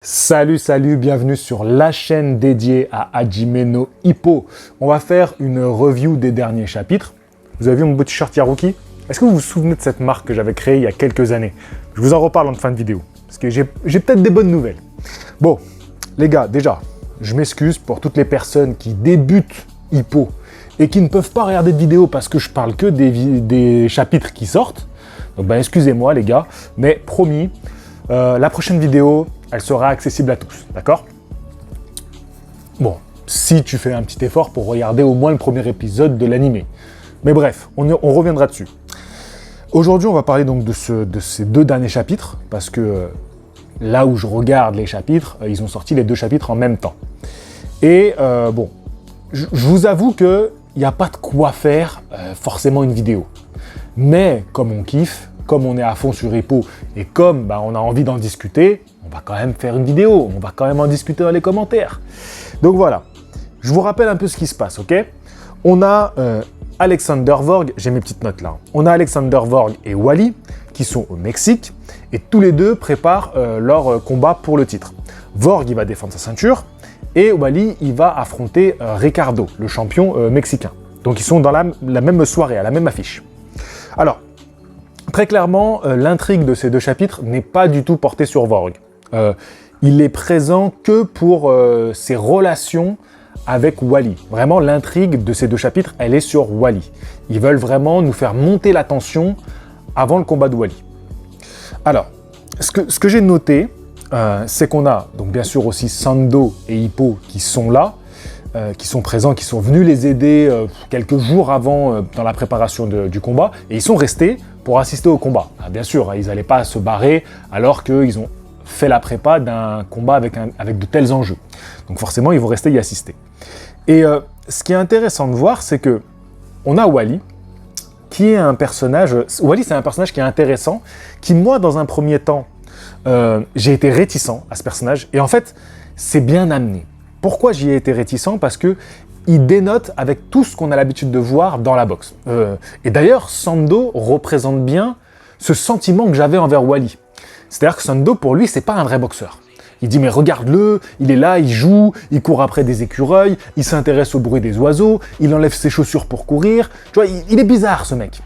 Salut, bienvenue sur la chaîne dédiée à Hajime no Ippo. On va faire une review des derniers chapitres. Vous avez vu mon beau t-shirt Yaruki? Est-ce que vous vous souvenez de cette marque que j'avais créée il y a quelques années? Je vous en reparle en fin de vidéo, parce que j'ai peut-être des bonnes nouvelles. Bon, les gars, déjà, je m'excuse pour toutes les personnes qui débutent Ippo et qui ne peuvent pas regarder de vidéo parce que je parle que des chapitres qui sortent. Donc ben, excusez-moi les gars, mais promis, la prochaine vidéo, elle sera accessible à tous, d'accord? Bon, si tu fais un petit effort pour regarder au moins le premier épisode de l'animé. Mais bref, on reviendra dessus. Aujourd'hui, on va parler donc de ces deux derniers chapitres, parce que là où je regarde les chapitres, ils ont sorti les deux chapitres en même temps. Et bon, je vous avoue qu'il n'y a pas de quoi faire forcément une vidéo. Mais comme on kiffe, comme on est à fond sur Ippo, et comme on a envie d'en discuter, on va quand même faire une vidéo, on va quand même en discuter dans les commentaires. Donc voilà, je vous rappelle un peu ce qui se passe, ok? On a Alexander Vorg, j'ai mes petites notes là. On a Alexander Vorg et Wally qui sont au Mexique, et tous les deux préparent leur combat pour le titre. Vorg, il va défendre sa ceinture, et Wally, il va affronter Ricardo, le champion mexicain. Donc ils sont dans la même soirée, à la même affiche. Alors, très clairement, l'intrigue de ces deux chapitres n'est pas du tout portée sur Vorg. Il est présent que pour ses relations avec Wally. Vraiment, l'intrigue de ces deux chapitres, elle est sur Wally. Ils veulent vraiment nous faire monter la tension avant le combat de Wally. Alors, ce que j'ai noté, c'est qu'on a donc bien sûr aussi Sando et Ippo qui sont là, qui sont présents, qui sont venus les aider quelques jours avant dans la préparation du combat, et ils sont restés pour assister au combat. Ah, bien sûr, ils n'allaient pas se barrer alors qu'ils ont fait la prépa d'un combat avec de tels enjeux. Donc forcément, ils vont rester y assister. Et ce qui est intéressant de voir, c'est que on a Wally, qui est un personnage... Wally, c'est un personnage qui est intéressant, qui, moi, dans un premier temps, j'ai été réticent à ce personnage. Et en fait, c'est bien amené. Pourquoi j'y ai été réticent? Parce que il dénote avec tout ce qu'on a l'habitude de voir dans la boxe. Et d'ailleurs, Sando représente bien ce sentiment que j'avais envers Wally. C'est-à-dire que Sando, pour lui, c'est pas un vrai boxeur. Il dit, mais regarde-le, il est là, il joue, il court après des écureuils, il s'intéresse au bruit des oiseaux, il enlève ses chaussures pour courir. Tu vois, il est bizarre, ce mec.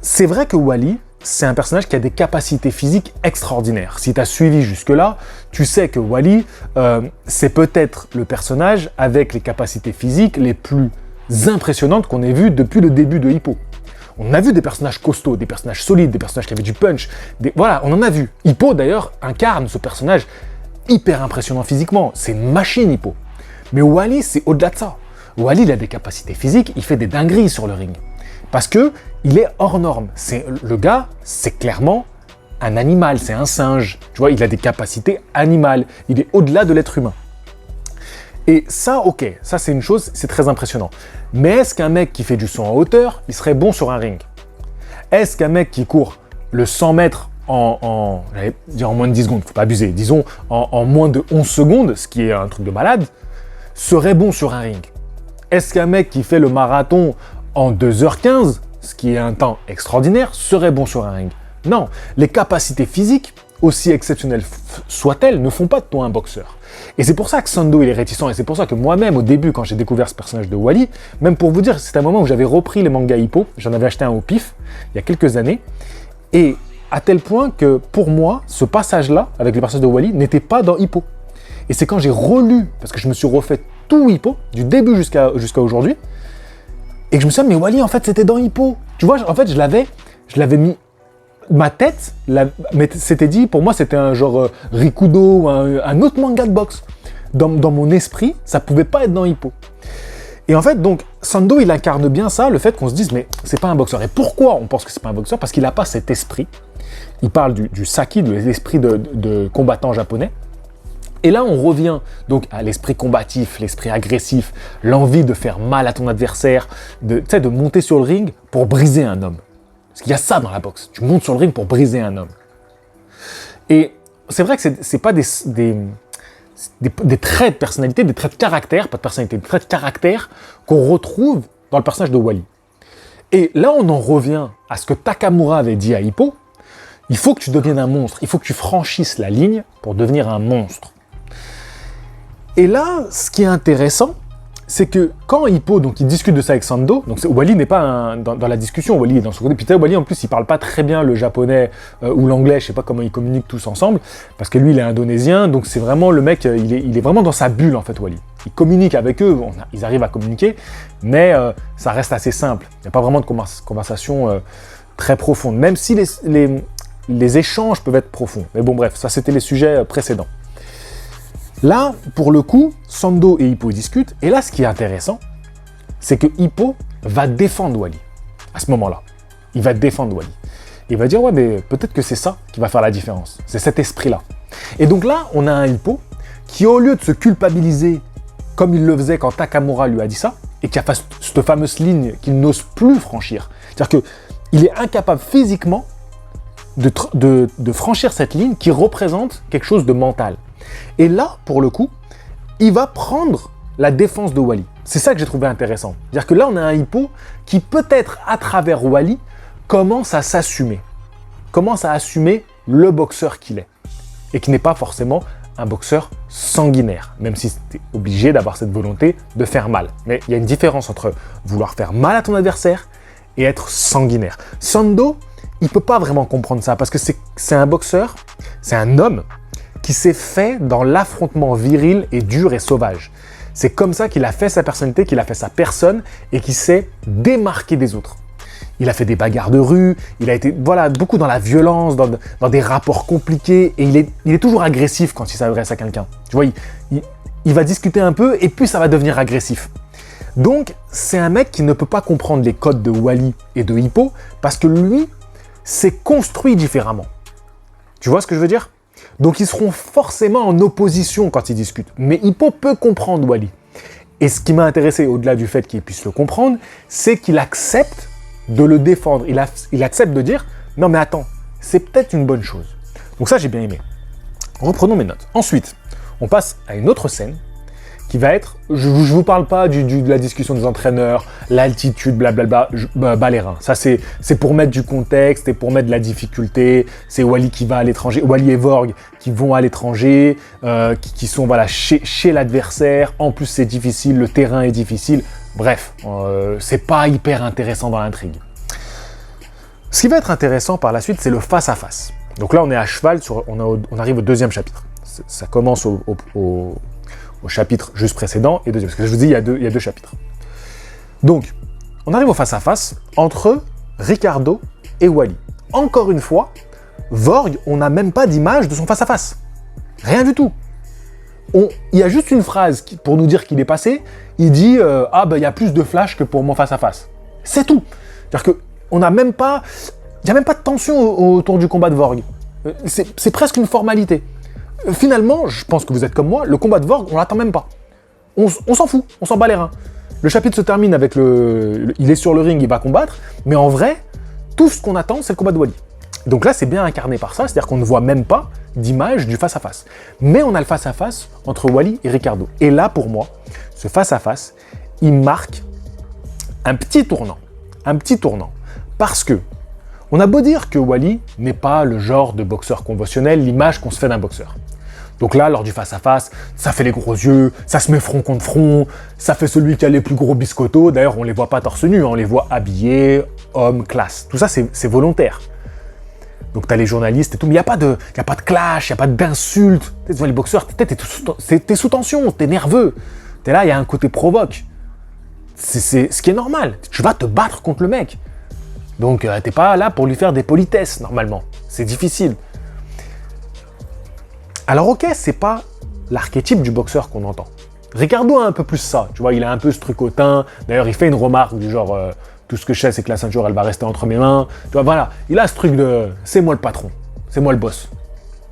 C'est vrai que Wally, c'est un personnage qui a des capacités physiques extraordinaires. Si tu as suivi jusque-là, tu sais que Wally, c'est peut-être le personnage avec les capacités physiques les plus impressionnantes qu'on ait vues depuis le début de Ippo. On a vu des personnages costauds, des personnages solides, des personnages qui avaient du punch. Voilà, on en a vu. Ippo, d'ailleurs, incarne ce personnage hyper impressionnant physiquement. C'est une machine, Ippo. Mais Wally, c'est au-delà de ça. Wally, il a des capacités physiques, il fait des dingueries sur le ring. Parce que il est hors norme. Le gars, c'est clairement un animal, c'est un singe. Tu vois, il a des capacités animales. Il est au-delà de l'être humain. Et ça, ok, ça c'est une chose, c'est très impressionnant. Mais est-ce qu'un mec qui fait du saut en hauteur, il serait bon sur un ring? Est-ce qu'un mec qui court le 100 mètres j'allais dire en moins de 10 secondes, faut pas abuser, disons en moins de 11 secondes, ce qui est un truc de malade, serait bon sur un ring? Est-ce qu'un mec qui fait le marathon en 2h15, ce qui est un temps extraordinaire, serait bon sur un ring? Non, les capacités physiques, aussi exceptionnelles soient-elles, ne font pas de toi un boxeur. Et c'est pour ça que Sando il est réticent, et c'est pour ça que moi-même, au début, quand j'ai découvert ce personnage de Wally, même pour vous dire, c'est un moment où j'avais repris les mangas Ippo, j'en avais acheté un au pif, il y a quelques années, et à tel point que, pour moi, ce passage-là, avec le personnage de Wally, n'était pas dans Ippo. Et c'est quand j'ai relu, parce que je me suis refait tout Ippo, du début jusqu'à aujourd'hui, et que je me suis dit, mais Wally, en fait, c'était dans Ippo. Tu vois, en fait, je l'avais mis... Ma tête, c'était dit, pour moi, c'était un genre Rikudo ou un autre manga de boxe. Dans mon esprit, ça pouvait pas être dans Ippo. Et en fait, donc, Sando, il incarne bien ça, le fait qu'on se dise, mais c'est pas un boxeur. Et pourquoi on pense que c'est pas un boxeur? Parce qu'il a pas cet esprit. Il parle du saki, de l'esprit de combattant japonais. Et là, on revient donc à l'esprit combatif, l'esprit agressif, l'envie de faire mal à ton adversaire, de monter sur le ring pour briser un homme. Parce qu'il y a ça dans la boxe. Tu montes sur le ring pour briser un homme. Et c'est vrai que c'est pas des traits de personnalité, des traits de caractère, pas de personnalité, des traits de caractère qu'on retrouve dans le personnage de Wally. Et là, on en revient à ce que Takamura avait dit à Ippo, Il faut que tu deviennes un monstre. Il faut que tu franchisses la ligne pour devenir un monstre. Et là, ce qui est intéressant, c'est que quand Hippo, donc il discute de ça avec Sando, donc Wally n'est pas dans la discussion, Wally est dans son côté. Puis Wally en plus, il parle pas très bien le japonais ou l'anglais, je sais pas comment ils communiquent tous ensemble, parce que lui il est indonésien, donc c'est vraiment le mec, il est vraiment dans sa bulle en fait, Wally. Il communique avec eux, ils arrivent à communiquer, mais ça reste assez simple. Il n'y a pas vraiment de conversation très profonde, même si les échanges peuvent être profonds. Mais bon bref, ça c'était les sujets précédents. Là, pour le coup, Sando et Hippo discutent, et là, ce qui est intéressant, c'est que Hippo va défendre Wally, à ce moment-là. Il va défendre Wally. Il va dire, ouais, mais peut-être que c'est ça qui va faire la différence. C'est cet esprit-là. Et donc là, on a un Hippo qui, au lieu de se culpabiliser, comme il le faisait quand Takamura lui a dit ça, et qui a fait cette fameuse ligne qu'il n'ose plus franchir, c'est-à-dire qu'il est incapable physiquement de franchir cette ligne qui représente quelque chose de mental. Et là, pour le coup, il va prendre la défense de Wally. C'est ça que j'ai trouvé intéressant. C'est-à-dire que là, on a un Hippo qui, peut-être à travers Wally, commence à s'assumer. Commence à assumer le boxeur qu'il est. Et qui n'est pas forcément un boxeur sanguinaire. Même si tu es obligé d'avoir cette volonté de faire mal. Mais il y a une différence entre vouloir faire mal à ton adversaire et être sanguinaire. Sando, il ne peut pas vraiment comprendre ça. Parce que c'est un boxeur, c'est un homme qui s'est fait dans l'affrontement viril et dur et sauvage. C'est comme ça qu'il a fait sa personnalité, qu'il a fait sa personne et qu'il s'est démarqué des autres. Il a fait des bagarres de rue, il a été beaucoup dans la violence, dans des rapports compliqués et il est toujours agressif quand il s'adresse à quelqu'un. Tu vois, il va discuter un peu et puis ça va devenir agressif. Donc, c'est un mec qui ne peut pas comprendre les codes de Wally et de Hippo parce que lui s'est construit différemment. Tu vois ce que je veux dire ? Donc ils seront forcément en opposition quand ils discutent. Mais Hippo peut comprendre Wally. Et ce qui m'a intéressé, au-delà du fait qu'il puisse le comprendre, c'est qu'il accepte de le défendre. Il accepte de dire « Non mais attends, c'est peut-être une bonne chose. » Donc ça, j'ai bien aimé. Reprenons mes notes. Ensuite, on passe à une autre scène qui va être, je vous parle pas de la discussion des entraîneurs, l'altitude, blablabla, bas les reins. Ça, c'est pour mettre du contexte et pour mettre de la difficulté. C'est Wally qui va à l'étranger, Wally et Vorg qui vont à l'étranger, qui sont chez l'adversaire. En plus, c'est difficile, le terrain est difficile. Bref, c'est pas hyper intéressant dans l'intrigue. Ce qui va être intéressant par la suite, c'est le face-à-face. Donc là, on est à cheval, on arrive au deuxième chapitre. Ça commence au chapitre juste précédent et deuxième. Parce que je vous dis, il y a deux chapitres. Donc, on arrive au face-à-face entre Ricardo et Wally. Encore une fois, Vorg, on n'a même pas d'image de son face-à-face. Rien du tout. Il y a juste une phrase pour nous dire qu'il est passé. Il dit il y a plus de flash que pour mon face-à-face. C'est tout. C'est-à-dire qu'on n'a même pas... Il n'y a même pas de tension autour du combat de Vorg. C'est presque une formalité. Finalement, je pense que vous êtes comme moi, le combat de Vorg, on l'attend même pas. On s'en fout, on s'en bat les reins. Le chapitre se termine avec il est sur le ring, il va combattre, mais en vrai, tout ce qu'on attend, c'est le combat de Wally. Donc là, c'est bien incarné par ça, c'est-à-dire qu'on ne voit même pas d'image du face-à-face. Mais on a le face-à-face entre Wally et Ricardo. Et là, pour moi, ce face-à-face, il marque un petit tournant. Un petit tournant. Parce que, on a beau dire que Wally n'est pas le genre de boxeur conventionnel, l'image qu'on se fait d'un boxeur. Donc là, lors du face-à-face, ça fait les gros yeux, ça se met front contre front, ça fait celui qui a les plus gros biscottos. D'ailleurs, on les voit pas torse nu, on les voit habillés, hommes, classe. Tout ça, c'est volontaire. Donc t'as les journalistes et tout, mais il n'y a pas de clash, il n'y a pas d'insultes. Tu vois, les boxeurs, t'es sous tension, t'es nerveux. T'es là, il y a un côté provoque. C'est ce qui est normal. Tu vas te battre contre le mec. Donc t'es pas là pour lui faire des politesses, normalement. C'est difficile. Alors ok, c'est pas l'archétype du boxeur qu'on entend. Ricardo a un peu plus ça, tu vois, il a un peu ce truc hautain. D'ailleurs, il fait une remarque du genre tout ce que je sais, c'est que la ceinture, elle va rester entre mes mains. Tu vois, voilà, il a ce truc de c'est moi le patron, c'est moi le boss.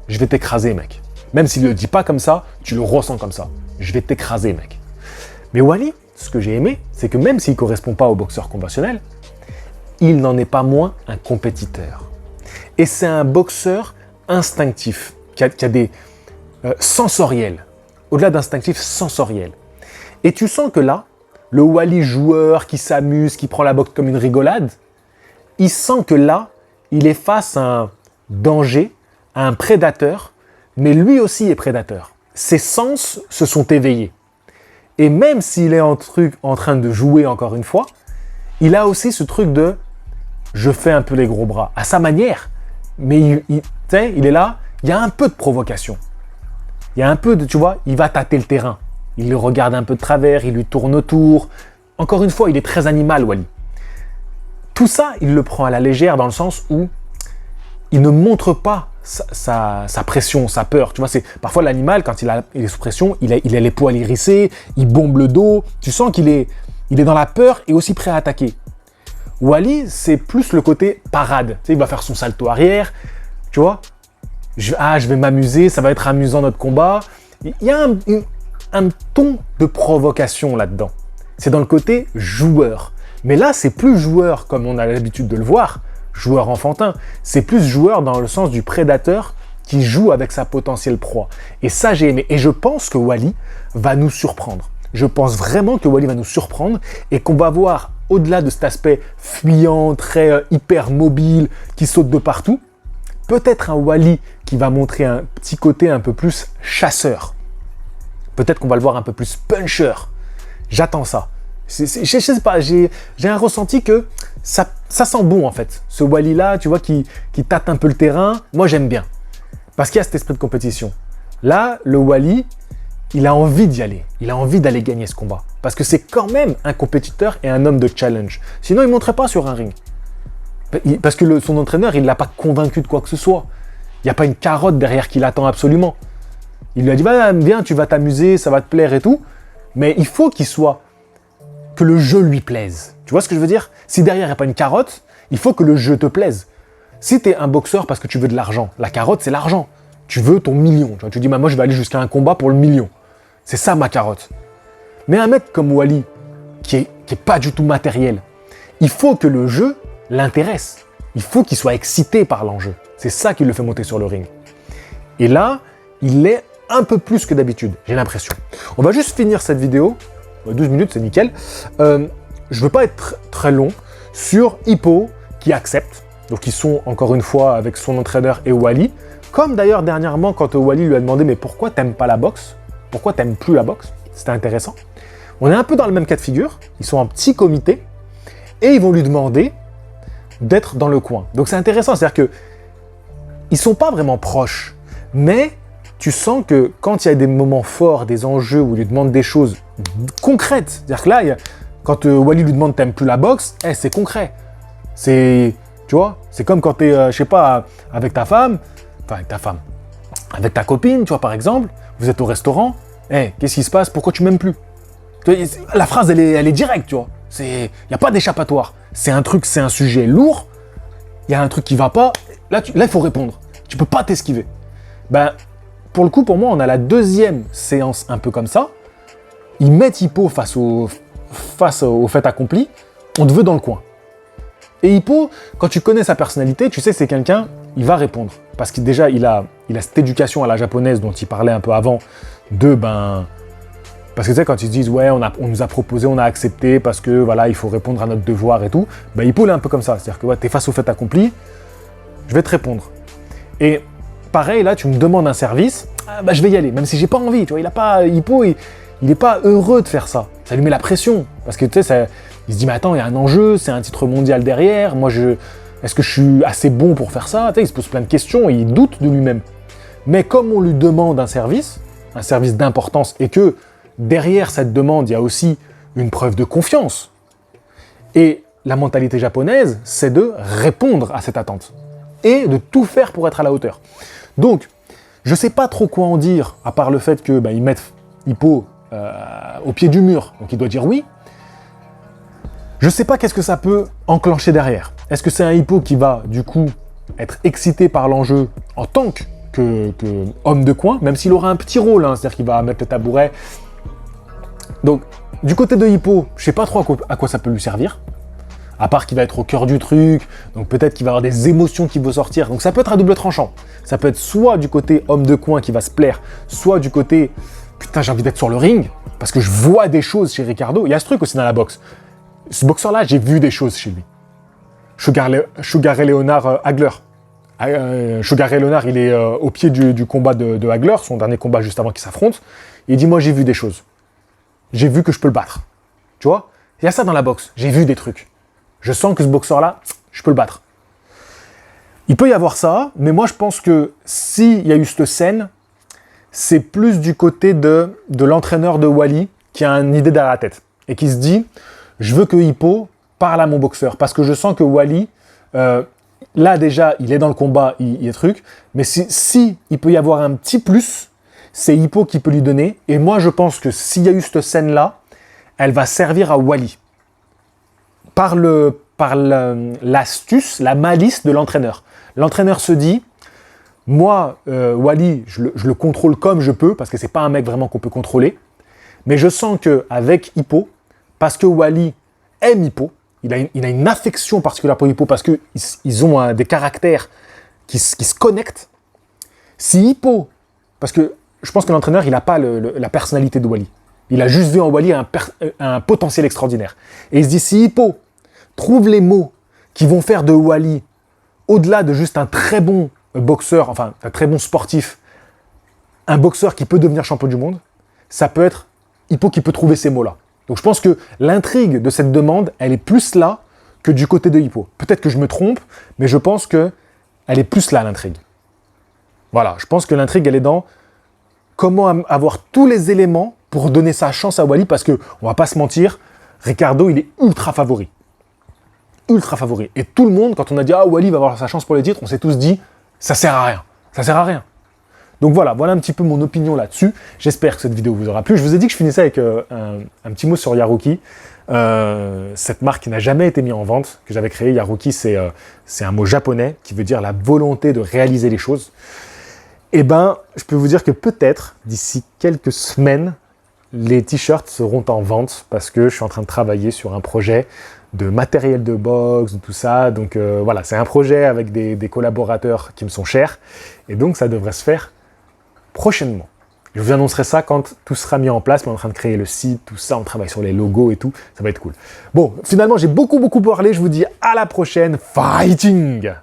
Je vais t'écraser, mec. Même s'il le dit pas comme ça, tu le ressens comme ça. Je vais t'écraser, mec. Mais Wally, ce que j'ai aimé, c'est que même s'il correspond pas au boxeur conventionnel, il n'en est pas moins un compétiteur. Et c'est un boxeur instinctif, qui a des sensoriels. Au-delà d'instinctif, sensoriel. Et tu sens que là, le Wally joueur qui s'amuse, qui prend la boxe comme une rigolade, il sent que là, il est face à danger à un prédateur, mais lui aussi est prédateur. Ses sens se sont éveillés. Et même s'il est en train de jouer encore une fois, il a aussi ce truc de « je fais un peu les gros bras » à sa manière. Mais il est là, il y a un peu de provocation. Il y a un peu de, tu vois, il va tâter le terrain. Il le regarde un peu de travers, il lui tourne autour. Encore une fois, il est très animal, Wally. Tout ça, il le prend à la légère dans le sens où il ne montre pas sa pression, sa peur. Tu vois, parfois l'animal, quand il est sous pression, il a les poils hérissés, il bombe le dos. Tu sens qu'il est dans la peur et aussi prêt à attaquer. Wally, c'est plus le côté parade. Tu sais, il va faire son salto arrière. Tu vois, je vais m'amuser, ça va être amusant notre combat. Il y a un ton de provocation là-dedans. C'est dans le côté joueur. Mais là, c'est plus joueur comme on a l'habitude de le voir, joueur enfantin. C'est plus joueur dans le sens du prédateur qui joue avec sa potentielle proie. Et ça, j'ai aimé. Et je pense que Wally va nous surprendre. Je pense vraiment que Wally va nous surprendre et qu'on va voir, au-delà de cet aspect fuyant, très hyper mobile, qui saute de partout, peut-être un Wally qui va montrer un petit côté un peu plus chasseur. Peut-être qu'on va le voir un peu plus puncher. J'attends ça. Je sais pas, j'ai un ressenti que ça sent bon en fait. Ce Wally-là, tu vois, qui tâte un peu le terrain, moi j'aime bien. Parce qu'il y a cet esprit de compétition. Là, le Wally, il a envie d'y aller. Il a envie d'aller gagner ce combat. Parce que c'est quand même un compétiteur et un homme de challenge. Sinon, il ne monterait pas sur un ring. Parce que son entraîneur, il ne l'a pas convaincu de quoi que ce soit. Il n'y a pas une carotte derrière qui l'attend absolument. Il lui a dit, bah, viens, tu vas t'amuser, ça va te plaire et tout. Mais il faut que le jeu lui plaise. Tu vois ce que je veux dire? Si derrière, il n'y a pas une carotte, il faut que le jeu te plaise. Si tu es un boxeur parce que tu veux de l'argent, la carotte, c'est l'argent. Tu veux ton million. Tu vois, tu dis, bah, moi, je vais aller jusqu'à un combat pour le million. C'est ça, ma carotte. Mais un mec comme Wally, qui est pas du tout matériel, il faut que le jeu l'intéresse. Il faut qu'il soit excité par l'enjeu. C'est ça qui le fait monter sur le ring. Et là, il l'est un peu plus que d'habitude, j'ai l'impression. On va juste finir cette vidéo. 12 minutes, c'est nickel. Je veux pas être très long sur Hippo qui accepte. Donc ils sont encore une fois avec son entraîneur et Wally. Comme d'ailleurs dernièrement quand Wally lui a demandé mais pourquoi t'aimes pas la boxe? Pourquoi t'aimes plus la boxe? C'était intéressant. On est un peu dans le même cas de figure. Ils sont en petit comité et ils vont lui demander d'être dans le coin. Donc c'est intéressant, c'est-à-dire que ils sont pas vraiment proches, mais tu sens que quand il y a des moments forts, des enjeux où il lui demande des choses concrètes, c'est-à-dire que là, quand Wally lui demande t'aimes plus la boxe, c'est concret. C'est, tu vois, c'est comme quand t'es, je sais pas, avec ta femme, avec ta copine, tu vois, par exemple, vous êtes au restaurant, qu'est-ce qui se passe? Pourquoi tu m'aimes plus? La phrase, elle est directe, tu vois. Il n'y a pas d'échappatoire. C'est un truc, c'est un sujet lourd, il y a un truc qui va pas, là, il faut répondre. Tu peux pas t'esquiver. Ben, pour le coup, pour moi, on a la deuxième séance un peu comme ça. Ils mettent Hippo face au fait accompli, on te veut dans le coin. Et Hippo, quand tu connais sa personnalité, tu sais que c'est quelqu'un, il va répondre. Parce que déjà, il a cette éducation à la japonaise dont il parlait un peu avant, parce que tu sais, quand ils se disent, ouais, on nous a proposé, on a accepté, parce que voilà, il faut répondre à notre devoir et tout, ben Hippo, il est un peu comme ça. C'est-à-dire que ouais, t'es face au fait accompli, je vais te répondre. Et pareil, là, tu me demandes un service, je vais y aller, même si j'ai pas envie. Tu vois, Hippo, il n'est pas heureux de faire ça. Ça lui met la pression. Parce que tu sais, il se dit, mais attends, il y a un enjeu, c'est un titre mondial derrière, est-ce que je suis assez bon pour faire ça? Tu sais, il se pose plein de questions et il doute de lui-même. Mais comme on lui demande un service d'importance, et que derrière cette demande, il y a aussi une preuve de confiance. Et la mentalité japonaise, c'est de répondre à cette attente. Et de tout faire pour être à la hauteur. Donc, je ne sais pas trop quoi en dire, à part le fait que ils mettent Hippo au pied du mur, donc il doit dire oui. Je ne sais pas qu'est-ce que ça peut enclencher derrière. Est-ce que c'est un Hippo qui va, du coup, être excité par l'enjeu en tant que homme de coin, même s'il aura un petit rôle, c'est-à-dire qu'il va mettre le tabouret. Donc, du côté de Hippo, je ne sais pas trop à quoi ça peut lui servir. À part qu'il va être au cœur du truc, donc peut-être qu'il va avoir des émotions qui vont sortir. Donc ça peut être à double tranchant. Ça peut être soit du côté homme de coin qui va se plaire, soit du côté putain j'ai envie d'être sur le ring, parce que je vois des choses chez Ricardo. Il y a ce truc aussi dans la boxe. Ce boxeur-là, j'ai vu des choses chez lui. Sugar Ray Leonard Hagler. Sugar Ray Leonard, il est au pied du combat de Hagler, son dernier combat juste avant qu'il s'affronte. Il dit, moi j'ai vu des choses. J'ai vu que je peux le battre. Tu vois? Il y a ça dans la boxe. J'ai vu des trucs. Je sens que ce boxeur-là, je peux le battre. Il peut y avoir ça, mais moi je pense que s'il y a eu cette scène, c'est plus du côté de l'entraîneur de Wally qui a une idée derrière la tête et qui se dit, je veux que Hippo parle à mon boxeur parce que je sens que Wally, là déjà, il est dans le combat, il y a truc, mais si il peut y avoir un petit plus, c'est Hippo qui peut lui donner. Et moi je pense que s'il y a eu cette scène-là, elle va servir à Wally par l'astuce, la malice de l'entraîneur. L'entraîneur se dit, moi, Wally, je le contrôle comme je peux, parce que c'est pas un mec vraiment qu'on peut contrôler, mais je sens qu'avec Hippo, parce que Wally aime Hippo, il a une affection particulière pour Hippo, parce qu'ils ont des caractères qui se connectent. Si Hippo, parce que je pense que l'entraîneur, il n'a pas la personnalité de Wally. Il a juste vu en Wally un potentiel extraordinaire. Et il se dit, si Hippo trouve les mots qui vont faire de Wally, au-delà de juste un très bon boxeur, enfin un très bon sportif, un boxeur qui peut devenir champion du monde, ça peut être Hippo qui peut trouver ces mots-là. Donc je pense que l'intrigue de cette demande, elle est plus là que du côté de Hippo. Peut-être que je me trompe, mais je pense qu'elle est plus là, l'intrigue. Voilà, je pense que l'intrigue, elle est dans comment avoir tous les éléments pour donner sa chance à Wally, parce que, on va pas se mentir, Ricardo, il est ultra favori. Ultra favori. Et tout le monde, quand on a dit « Ah, Wally va avoir sa chance pour les titres », on s'est tous dit « Ça sert à rien. Ça sert à rien. » Donc voilà un petit peu mon opinion là-dessus. J'espère que cette vidéo vous aura plu. Je vous ai dit que je finissais avec un petit mot sur Yaruki. Cette marque qui n'a jamais été mise en vente, que j'avais créée. Yaruki, c'est un mot japonais qui veut dire la volonté de réaliser les choses. Eh ben, je peux vous dire que peut-être, d'ici quelques semaines, les t-shirts seront en vente parce que je suis en train de travailler sur un projet de matériel de boxe, tout ça. Donc voilà, c'est un projet avec des collaborateurs qui me sont chers. Et donc, ça devrait se faire prochainement. Je vous annoncerai ça quand tout sera mis en place. On est en train de créer le site, tout ça. On travaille sur les logos et tout. Ça va être cool. Bon, finalement, j'ai beaucoup parlé. Je vous dis à la prochaine. Fighting!